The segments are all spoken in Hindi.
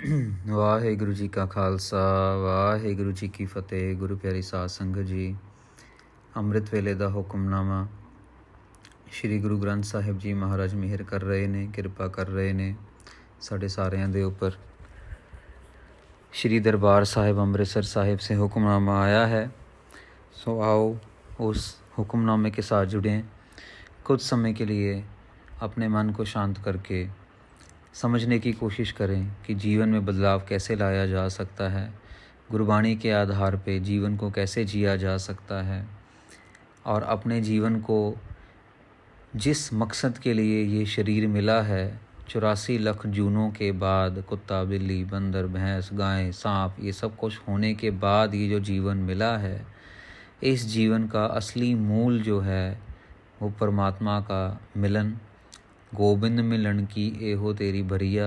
ਵਾਹਿਗੁਰੂ ਜੀ ਕਾ ਖਾਲਸਾ ਵਾਹਿਗੁਰੂ ਜੀ ਕੀ ਫਤਿਹ। ਗੁਰੂ ਪਿਆਰੀ ਸਾਧ ਸੰਗਤ ਜੀ, ਅੰਮ੍ਰਿਤ ਵੇਲੇ ਦਾ ਹੁਕਮਨਾਮਾ। ਸ਼੍ਰੀ ਗੁਰੂ ਗ੍ਰੰਥ ਸਾਹਿਬ ਜੀ ਮਹਾਰਾਜ ਮਿਹਰ ਕਰ ਰਹੇ ਨੇ, ਕਿਰਪਾ ਕਰ ਰਹੇ ਨੇ ਸਾਡੇ ਸਾਰਿਆਂ ਦੇ ਉੱਪਰ। श्री दरबार साहिब अमृतसर साहिब से हुक्मनामा आया है, सो आओ उस हुक्मनामे के साथ जुड़ें। कुछ समय के लिए अपने मन को शांत करके समझने की कोशिश करें कि जीवन में बदलाव कैसे लाया जा सकता है, गुरबाणी के आधार पे जीवन को कैसे जिया जा सकता है, और अपने जीवन को जिस मकसद के लिए ये शरीर मिला है, 84 लाख जूनों के बाद, कुत्ता बिल्ली बंदर भैंस गाय सांप ये सब कुछ होने के बाद ये जो जीवन मिला है, इस जीवन का असली मूल जो है वो परमात्मा का मिलन। गोविंद मिलन की एहो तेरी भरिया,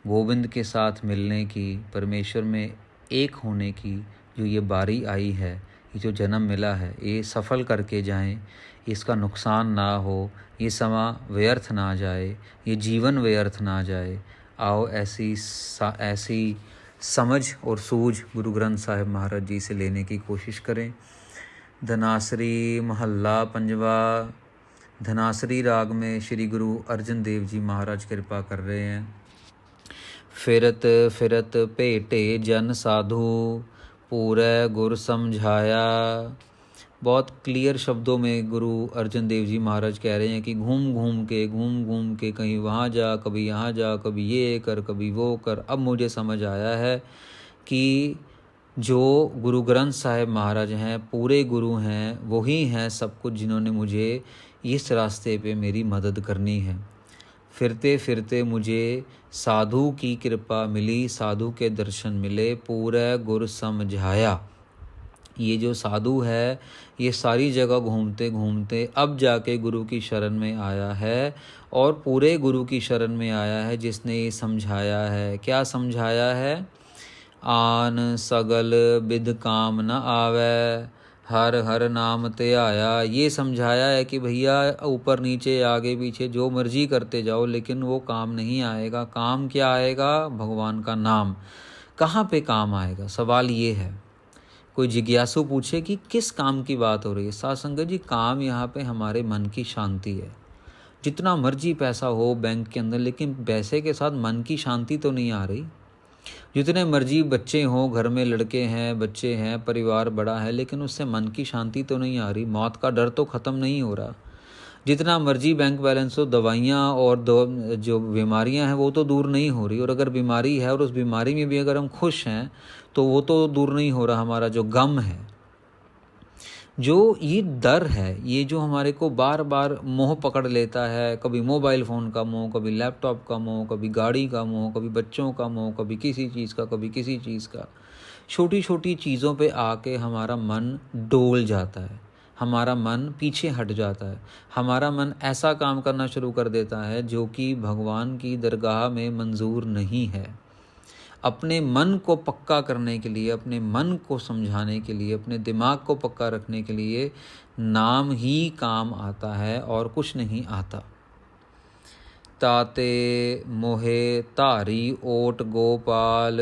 गोविंद के साथ मिलने की, परमेश्वर में एक होने की जो ये बारी आई है, ये जो जन्म मिला है, ये सफल करके जाएं, इसका नुकसान ना हो, ये समा व्यर्थ ना जाए, ये जीवन व्यर्थ ना जाए। आओ ऐसी समझ और सूझ गुरु ग्रंथ साहिब महाराज जी से लेने की कोशिश करें। धनासरी महल्ला पंजवा, धनासरी राग में श्री गुरु अर्जन देव जी महाराज कृपा कर रहे हैं। फिरत फिरत भेटे जन साधु, पूरे गुर समझाया। बहुत क्लियर शब्दों में गुरु अर्जन देव जी महाराज कह रहे हैं कि घूम घूम के कहीं वहाँ जा, कभी यहाँ जा, कभी ये कर, कभी वो कर। अब मुझे समझ आया है कि जो गुरु ग्रंथ साहिब महाराज हैं, पूरे गुरु हैं, वही हैं सब कुछ, जिन्होंने मुझे इस रास्ते पे मेरी मदद करनी है। फिरते फिरते मुझे साधु की कृपा मिली, साधु के दर्शन मिले, पूरे गुर समझाया। ये जो साधु है, ये सारी जगह घूमते घूमते अब जाके गुरु की शरण में आया है, और पूरे गुरु की शरण में आया है जिसने ये समझाया है। क्या समझाया है? आन सगल बिध काम न आवे, हर हर नाम ते आया। ये समझाया है कि भैया ऊपर नीचे आगे पीछे जो मर्जी करते जाओ, लेकिन वो काम नहीं आएगा। काम क्या आएगा? भगवान का नाम। कहाँ पे काम आएगा? सवाल ये है। कोई जिज्ञासु पूछे कि किस काम की बात हो रही है? साध संगत जी, काम यहाँ पे हमारे मन की शांति है। जितना मर्जी पैसा हो बैंक के अंदर, लेकिन पैसे के साथ मन की शांति तो नहीं आ रही। जितने मर्जी बच्चे हों, घर में लड़के हैं, बच्चे हैं, परिवार बड़ा है, लेकिन उससे मन की शांति तो नहीं आ रही। मौत का डर तो ख़त्म नहीं हो रहा। जितना मर्जी बैंक बैलेंस हो, दवाइयाँ और जो बीमारियाँ हैं वो तो दूर नहीं हो रही। और अगर बीमारी है और उस बीमारी में भी अगर हम खुश हैं तो वो तो दूर नहीं हो रहा। हमारा जो गम है, जो ये डर है, ये जो हमारे को बार बार मोह पकड़ लेता है, कभी मोबाइल फ़ोन का मोह, कभी लैपटॉप का मोह, कभी गाड़ी का मोह, कभी बच्चों का मोह, कभी किसी चीज़ का, कभी किसी चीज़ का। छोटी छोटी चीज़ों पे आके हमारा मन डोल जाता है, हमारा मन पीछे हट जाता है, हमारा मन ऐसा काम करना शुरू कर देता है जो कि भगवान की दरगाह में मंजूर नहीं है। अपने मन को पक्का करने के लिए, अपने मन को समझाने के लिए, अपने दिमाग को पक्का रखने के लिए नाम ही काम आता है और कुछ नहीं आता। ताते मोहे तारी ओट गोपाल,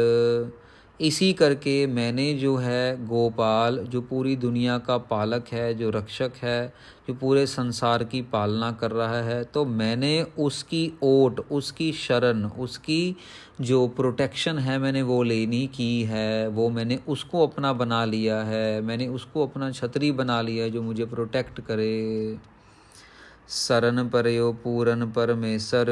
इसी करके मैंने जो है गोपाल, जो पूरी दुनिया का पालक है, जो रक्षक है, जो पूरे संसार की पालना कर रहा है, तो मैंने उसकी ओट, उसकी शरण, उसकी जो प्रोटेक्शन है मैंने वो लेनी की है। वो मैंने उसको अपना बना लिया है, मैंने उसको अपना छतरी बना लिया है जो मुझे प्रोटेक्ट करे। शरण परयो पूरन परमेश्वर,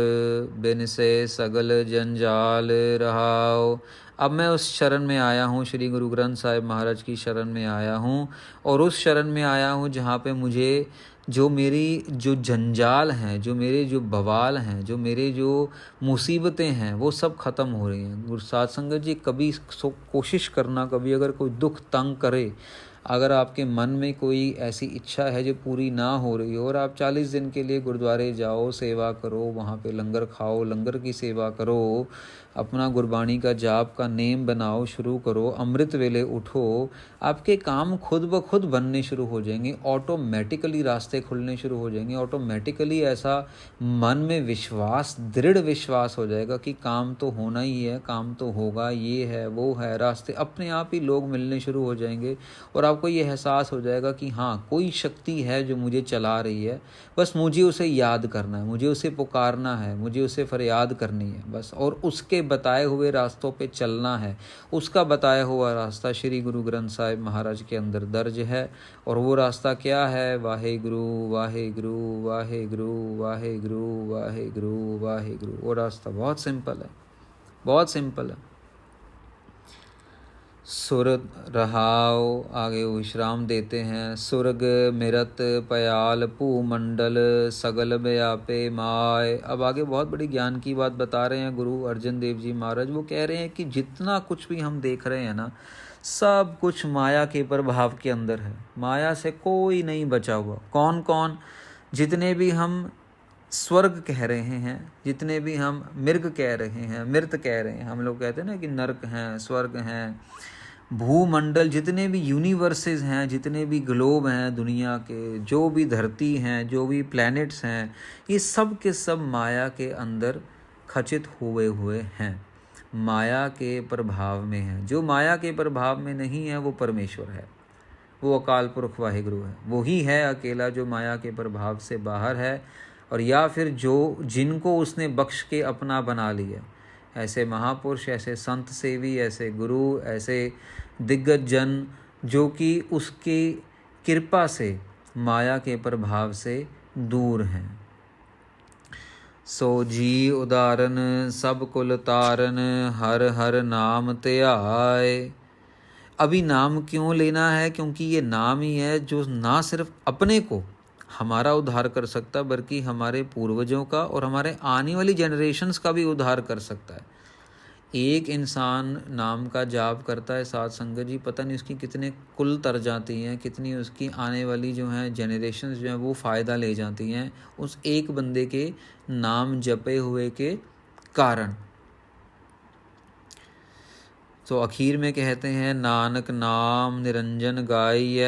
बिन से सगल जंजाल रहाओ। अब मैं उस शरण में आया हूँ, श्री गुरु ग्रंथ साहिब महाराज की शरण में आया हूँ, और उस शरण में आया हूँ जहाँ पे मुझे जो मेरी जो जंजाल हैं, जो मेरे जो बवाल हैं, जो मेरे जो मुसीबतें हैं, वो सब ख़त्म हो रही हैं। गुरु साध संगत जी, कभी कोशिश करना, कभी अगर कोई दुख तंग करे, अगर आपके मन में कोई ऐसी इच्छा है जो पूरी ना हो रही हो और आप 40 दिन के लिए गुरुद्वारे जाओ, सेवा करो, वहाँ पे लंगर खाओ, लंगर की सेवा करो, अपना गुरबाणी का जाप का नेम बनाओ, शुरू करो, अमृत वेले उठो, आपके काम खुद ब खुद बनने शुरू हो जाएंगे। ऑटोमेटिकली रास्ते खुलने शुरू हो जाएंगे। ऑटोमेटिकली ऐसा मन में विश्वास, दृढ़ विश्वास हो जाएगा कि काम तो होना ही है, काम तो होगा, ये है वो है, रास्ते अपने आप ही लोग मिलने शुरू हो जाएंगे। और आपको ये एहसास हो जाएगा कि हाँ, कोई शक्ति है जो मुझे चला रही है, बस मुझे उसे याद करना है, मुझे उसे पुकारना है, मुझे उसे फरियाद करनी है बस, और उसके बताए हुए रास्तों पे चलना है। उसका बताया हुआ रास्ता श्री गुरु ग्रंथ साहिब महाराज के अंदर दर्ज है। और वो रास्ता क्या है? वाहे गुरु वाहे गुरु वाहे गुरु वाहे गुरु वाहे गुरु वाहे गुरु। वो रास्ता बहुत सिंपल है, बहुत सिंपल है। सुर रहाओ, आगे विश्राम देते हैं। सुरग मिरत पयाल भूमंडल सगल व्यापे माय। अब आगे बहुत बड़ी ज्ञान की बात बता रहे हैं गुरु अर्जन देव जी महाराज। वो कह रहे हैं कि जितना कुछ भी हम देख रहे हैं ना, सब कुछ माया के प्रभाव के अंदर है। माया से कोई नहीं बचा हुआ। कौन कौन? जितने भी हम स्वर्ग कह रहे हैं, जितने भी हम मृग कह रहे हैं, मृत कह रहे हैं, हम लोग कहते हैं ना कि नरक हैं, स्वर्ग हैं, भूमंडल, जितने भी यूनिवर्सेस हैं, जितने भी ग्लोब हैं दुनिया के, जो भी धरती हैं, जो भी प्लैनेट्स हैं, ये सब के सब माया के अंदर खचित हुए हुए हैं, माया के प्रभाव में हैं। जो माया के प्रभाव में नहीं है वो परमेश्वर है, वो अकाल पुरख वाहिगुरु है। वो ही है अकेला जो माया के प्रभाव से बाहर है। और या फिर जो जिनको उसने बख्श के अपना बना लिया, ऐसे महापुरुष, ऐसे संत सेवी, ऐसे गुरु, ऐसे दिग्गज जन जो कि उसकी कृपा से माया के प्रभाव से दूर हैं। सो जी उदाहरण सब कुल तारन, हर हर नाम त्याय। अभी नाम क्यों लेना है? क्योंकि ये नाम ही है जो ना सिर्फ अपने को हमारा उद्धार कर सकता, बल्कि हमारे पूर्वजों का और हमारे आने वाली जनरेशन्स का भी उद्धार कर सकता है। एक इंसान नाम का जाप करता है, साथ संगत जी, पता नहीं उसकी कितने कुल तर जाती हैं, कितनी उसकी आने वाली जो हैं जनरेशन्स जो हैं वो फ़ायदा ले जाती हैं उस एक बंदे के नाम जपे हुए के कारण। तो आखिर में कहते हैं, नानक नाम निरंजन गाइय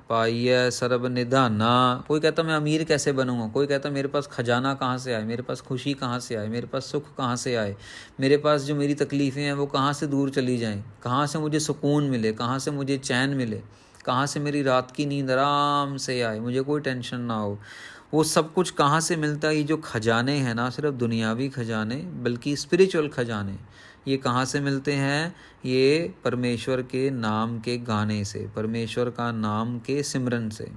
पाइय सर्ब निधाना। कोई कहता मैं अमीर कैसे बनूंगा, कोई कहता मेरे पास खजाना कहाँ से आए, मेरे पास खुशी कहाँ से आए, मेरे पास सुख कहाँ से आए, मेरे पास जो मेरी तकलीफ़ें हैं वो कहाँ से दूर चली जाएं, कहाँ से मुझे सुकून मिले, कहाँ से मुझे चैन मिले, कहाँ से मेरी रात की नींद आराम से आए, मुझे कोई टेंशन ना हो। वो सब कुछ कहाँ से मिलता है? ये जो खजाने हैं ना, सिर्फ दुनियावी खजाने बल्कि स्पिरिचुअल खजाने, ये कहाँ से मिलते हैं? ये परमेश्वर के नाम के गाने से, परमेश्वर का नाम के सिमरन से।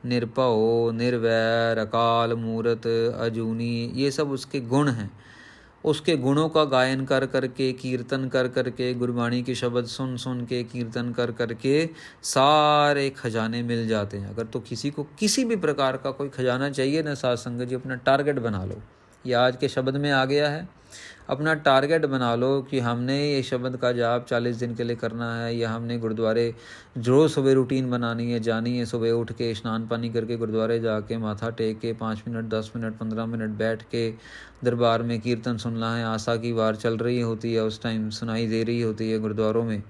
निर्भयो निर्वैर अकाल मूरत अजूनी, ये सब उसके गुण हैं। उसके गुणों का गायन कर करके, कीर्तन कर करके, गुरबाणी के शब्द सुन सुन के, कीर्तन कर करके सारे खजाने मिल जाते हैं। अगर तो किसी को किसी भी प्रकार का कोई खजाना चाहिए ना, साथ संगत जी, अपना टारगेट बना लो। ये आज के शब्द में आ गया है। अपना टारगेट बना लो कि हमने ये शब्द का जाप 40 दिन के लिए करना है, या हमने गुरुद्वारे जो सुबह रूटीन बनानी है, जानी है, सुबह उठ के स्नान पानी करके गुरुद्वारे जाके माथा टेक के 5 मिनट 10 मिनट 15 मिनट बैठ के दरबार में कीर्तन सुनना है। आशा की वार चल रही होती है, उस टाइम सुनाई दे रही होती है गुरुद्वारों में।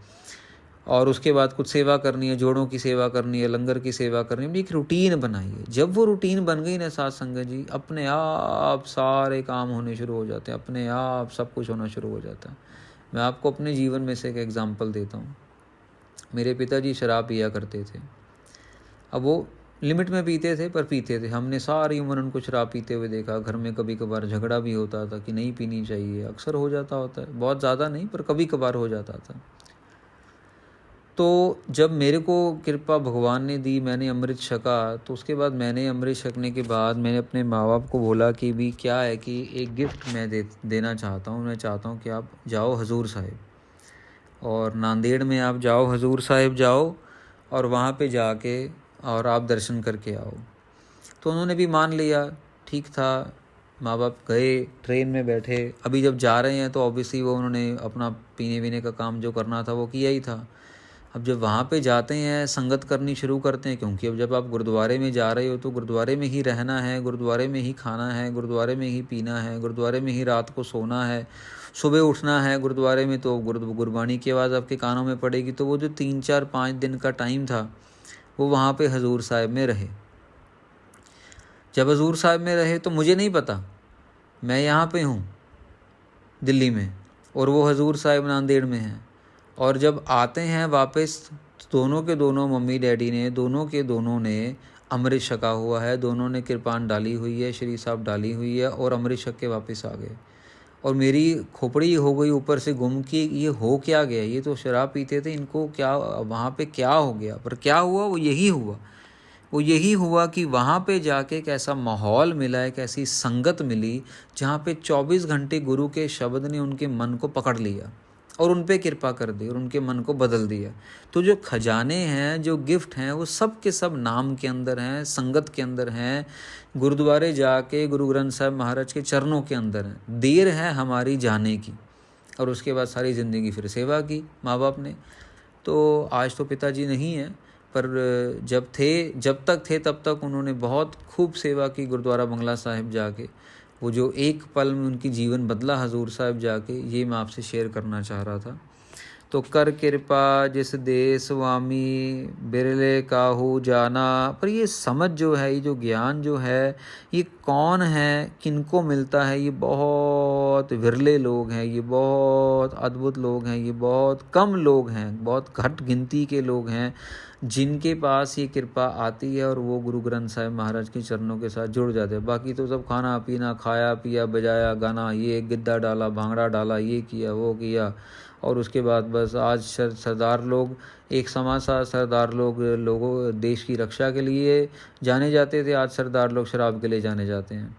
और उसके बाद कुछ सेवा करनी है, जोड़ों की सेवा करनी है, लंगर की सेवा करनी है। एक रूटीन बनाइए। जब वो रूटीन बन गई ना साथ संगत जी, अपने आप सारे काम होने शुरू हो जाते हैं, अपने आप सब कुछ होना शुरू हो जाता है। मैं आपको अपने जीवन में से एक एग्जांपल देता हूँ। मेरे पिताजी शराब पिया करते थे। अब वो लिमिट में पीते थे, पर पीते थे। हमने सारी उम्र उनको शराब पीते हुए देखा। घर में कभी कभार झगड़ा भी होता था कि नहीं पीनी चाहिए, अक्सर हो जाता होता है, बहुत ज़्यादा नहीं पर कभी कभार हो जाता था। तो जब मेरे को कृपा भगवान ने दी, मैंने अमृत छका, तो उसके बाद मैंने अमृत छकने के बाद मैंने अपने माँ बाप को बोला कि भी क्या है कि एक गिफ्ट मैं देना चाहता हूँ। मैं चाहता हूँ कि आप जाओ हजूर साहिब, और नांदेड़ में आप जाओ, हजूर साहिब जाओ, और वहाँ पे जाके और आप दर्शन करके आओ। तो उन्होंने भी मान लिया, ठीक था। माँ बाप गए, ट्रेन में बैठे। अभी जब जा रहे हैं तो ऑब्वियसली वो उन्होंने अपना पीने वीने का काम जो करना था वो किया ही था। अब जब वहाँ पे जाते हैं संगत करनी शुरू करते हैं, क्योंकि अब जब आप गुरुद्वारे में जा रहे हो तो गुरुद्वारे में ही रहना है, गुरुद्वारे में ही खाना है, गुरुद्वारे में ही पीना है, गुरुद्वारे में ही रात को सोना है, सुबह उठना है गुरुद्वारे में, तो गुरबाणी की आवाज़ आपके कानों में पड़ेगी। तो वो जो 3-4-5 दिन का टाइम था वो वहाँ पे हजूर साहिब में रहे। जब हजूर साहिब में रहे तो मुझे नहीं पता, मैं यहाँ पे हूँ दिल्ली में और वो हजूर साहिब नांदेड़ में हैं। और जब आते हैं वापस, दोनों के दोनों मम्मी डैडी ने, दोनों के दोनों ने अमृत छका हुआ है, दोनों ने कृपान डाली हुई है, श्री साहब डाली हुई है और अमृत छक के वापस आ गए। और मेरी खोपड़ी हो गई ऊपर से गुम कि ये हो क्या गया, ये तो शराब पीते थे, इनको क्या वहाँ पे क्या हो गया। पर क्या हुआ, वो यही हुआ कि वहाँ पे जाके एक ऐसा माहौल मिला, एक ऐसी संगत मिली जहाँ पे 24 घंटे गुरु के शब्द ने उनके मन को पकड़ लिया और उन पे कृपा कर दी और उनके मन को बदल दिया। तो जो खजाने हैं, जो गिफ्ट हैं, वो सब के सब नाम के अंदर हैं, संगत के अंदर हैं, गुरुद्वारे जाके गुरु ग्रंथ साहब महाराज के चरणों के अंदर हैं। देर है हमारी जाने की, और उसके बाद सारी ज़िंदगी फिर सेवा की माँ बाप ने। तो आज तो पिताजी नहीं है, पर जब तक थे तब तक उन्होंने बहुत खूब सेवा की गुरुद्वारा बंगला साहिब जाके। वो जो एक पल में उनकी जीवन बदला हजूर साहिब जाके, ये मैं आपसे शेयर करना चाह रहा था। तो कर कृपा जिस देश स्वामी बिरले काहू जाना। पर ये समझ जो है, ये जो ज्ञान जो है, ये कौन है, किनको मिलता है? ये बहुत विरले लोग हैं, ये बहुत अद्भुत लोग हैं, ये बहुत कम लोग हैं, बहुत घट गिनती के लोग हैं जिनके पास ये कृपा आती है और वो गुरु ग्रंथ साहिब महाराज के चरणों के साथ जुड़ जाते हैं। बाकी तो सब खाना पीना, खाया पिया, बजाया गाना, ये गिद्दा डाला, भांगड़ा डाला, ये किया वो किया, और उसके बाद बस आज सरदार लोग, एक समाज सा सरदार लोगों देश की रक्षा के लिए जाने जाते थे, आज सरदार लोग शराब के लिए जाने जाते हैं।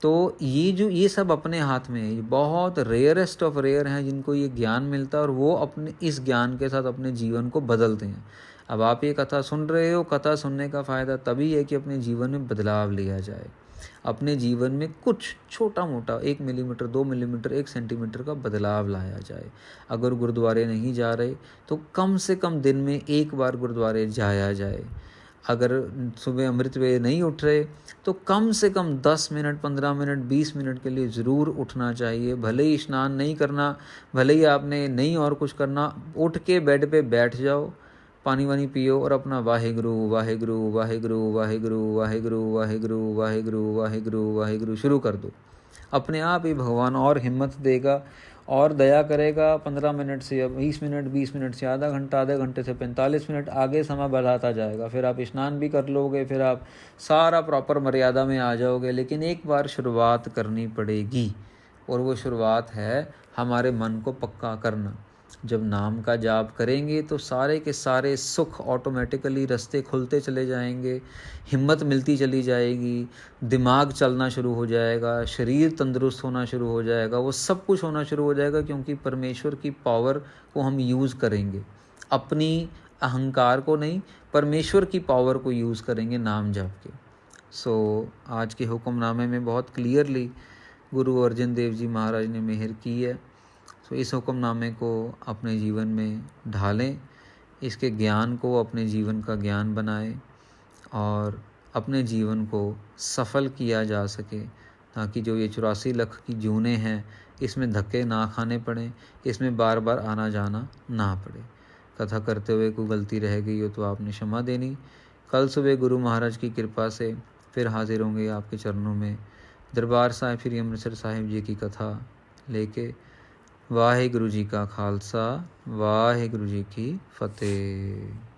तो ये सब अपने हाथ में है, ये बहुत रेयरेस्ट ऑफ रेयर हैं जिनको ये ज्ञान मिलता है और वो अपने इस ज्ञान के साथ अपने जीवन को बदलते हैं। अब आप ये कथा सुन रहे हो, कथा सुनने का फ़ायदा तभी है कि अपने जीवन में बदलाव लिया जाए, अपने जीवन में कुछ छोटा मोटा 1 मिलीमीटर, 2 मिलीमीटर, 1 सेंटीमीटर का बदलाव लाया जाए। अगर गुरुद्वारे नहीं जा रहे तो कम से कम दिन में 1 बार गुरुद्वारे जाया जाए। अगर सुबह अमृत वेले नहीं उठ रहे तो कम से कम 10 मिनट, 15 मिनट, 20 मिनट के लिए ज़रूर उठना चाहिए। भले ही स्नान नहीं करना, भले ही आपने नहीं और कुछ करना, उठ के बेड पे बैठ जाओ, पानी वानी पियो और अपना वाहेगुरु वाहेगुरु वाहेगुरु वाहेगुरु वाहेगुरु वाहेगुरु वाहेगुरु वाहेगुरु वाहेगुरु शुरू कर दो। अपने आप ही भगवान और हिम्मत देगा और दया करेगा। 15 मिनट से अब 20 मिनट, 20 मिनट से आधा घंटा, आधे घंटे से 45 मिनट, आगे समय बढ़ाता जाएगा। फिर आप स्नान भी कर लोगे, फिर आप सारा प्रॉपर मर्यादा में आ जाओगे। लेकिन एक बार शुरुआत करनी पड़ेगी और वो शुरुआत है हमारे मन को पक्का करना। जब नाम का जाप करेंगे तो सारे के सारे सुख ऑटोमेटिकली रास्ते खुलते चले जाएंगे, हिम्मत मिलती चली जाएगी, दिमाग चलना शुरू हो जाएगा, शरीर तंदुरुस्त होना शुरू हो जाएगा, वो सब कुछ होना शुरू हो जाएगा। क्योंकि परमेश्वर की पावर को हम यूज़ करेंगे, अपनी अहंकार को नहीं, परमेश्वर की पावर को यूज़ करेंगे नाम जाप के। सो आज के हुक्मनामे में बहुत क्लियरली गुरु अर्जन देव जी महाराज ने मेहर की है। सो इस हुक्मनामे को अपने जीवन में ढालें, इसके ज्ञान को अपने जीवन का ज्ञान बनाएं और अपने जीवन को सफल किया जा सके, ताकि जो ये 84 लाख की जूनें हैं इसमें धक्के ना खाने पड़ें, इसमें बार बार आना जाना ना पड़े। कथा करते हुए कोई गलती रह गई हो तो आपने क्षमा देनी। कल सुबह गुरु महाराज की कृपा से फिर हाजिर होंगे आपके चरणों में, दरबार साहिब श्री अमृतसर साहिब जी की कथा लेके। वाहेगुरु जी का खालसा, वाहेगुरु जी की फतेह।